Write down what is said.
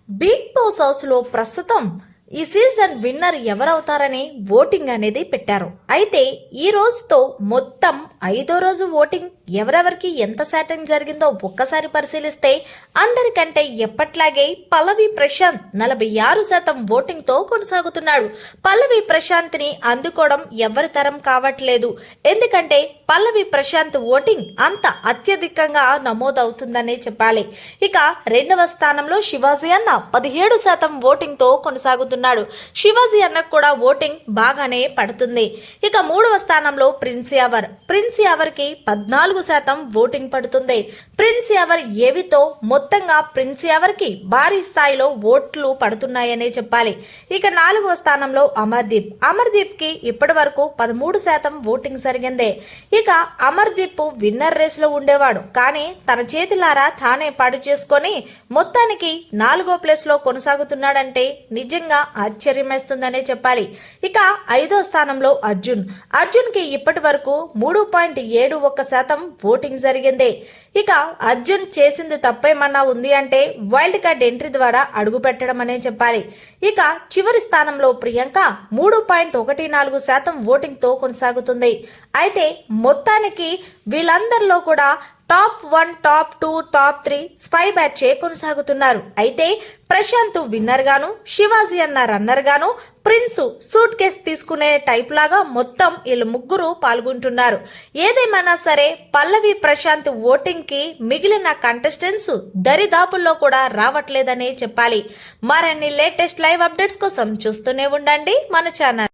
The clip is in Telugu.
బిగ్ బాస్ హౌస్ లో ప్రస్తుతం ఈ సీజన్ విన్నర్ ఎవరవుతారని ఓటింగ్ అనేది పెట్టారు. అయితే ఈ రోజుతో మొత్తం 5వ రోజు ఓటింగ్ ఎవరెవరికి ఎంత శాతం జరిగిందో ఒక్కసారి పరిశీలిస్తే అందరికంటే ఎప్పట్లాగే పల్లవి ప్రశాంత్ 46% ఓటింగ్ తో కొనసాగుతున్నాడు. పల్లవి ప్రశాంత్ ని అందుకోవడం ఎవరి తరం కావట్లేదు. ఎందుకంటే పల్లవి ప్రశాంత్ ఓటింగ్ అంత అత్యధికంగా నమోదవుతుందనే చెప్పాలి. ఇక 2వ స్థానంలో శివాజీ అన్న 17% ఓటింగ్ తో కొనసాగుతున్నాడు. శివాజీ అన్నకు కూడా ఓటింగ్ బాగానే పడుతుంది. ఇక 3వ స్థానంలో ప్రిన్స్ యావర్ కి 14% ఓటింగ్ పడుతుంది. ప్రిన్స్ యావర్ ఏవితో మొత్తంగా ప్రిన్స్ యావర్ కి భారీ స్థాయిలో ఓట్లు పడుతున్నాయనే చెప్పాలి. ఇక 4వ స్థానంలో అమర్దీప్ కి ఇప్పటి వరకు 13% ఓటింగ్ జరిగింది. ఇక అమర్దీప్ విన్నర్ రేస్ లో ఉండేవాడు, కానీ తన చేతులారా తానే పాడు చేసుకొని మొత్తానికి 4వ ప్లేస్ లో కొనసాగుతున్నాడంటే నిజంగా ఆశ్చర్యమేస్తుందనే చెప్పాలి. ఇక 5వ స్థానంలో అర్జున్ కి ఇప్పటి వరకు 3.71% ఓటింగ్ జరిగింది. ఇక అర్జున్ చేసింది తప్పేమన్నా ఉంది అంటే వైల్డ్ కార్డ్ ఎంట్రీ ద్వారా అడుగు పెట్టడం అనే చెప్పాలి. ఇక చివరి స్థానంలో ప్రియాంక 3.14% ఓటింగ్ తో కొనసాగుతుంది. అయితే మొత్తానికి వీళ్ళందరిలో కూడా టాప్ 1, టాప్ 2, టాప్ 3 స్పై బ్యాచే కొనసాగుతున్నారు. అయితే ప్రశాంత్ విన్నర్ గాను, శివాజీ అన్న రన్నర్ గాను, ప్రిన్స్ సూట్ కేస్ తీసుకునే టైప్ లాగా మొత్తం వీళ్ళు ముగ్గురు పాల్గొంటున్నారు. ఏదేమైనా సరే పల్లవి ప్రశాంత్ ఓటింగ్ కి మిగిలిన కంటెస్టెంట్స్ దరిదాపుల్లో కూడా రావట్లేదనే చెప్పాలి. మరిన్ని లేటెస్ట్ లైవ్ అప్డేట్స్ కోసం చూస్తూనే ఉండండి మన ఛానల్.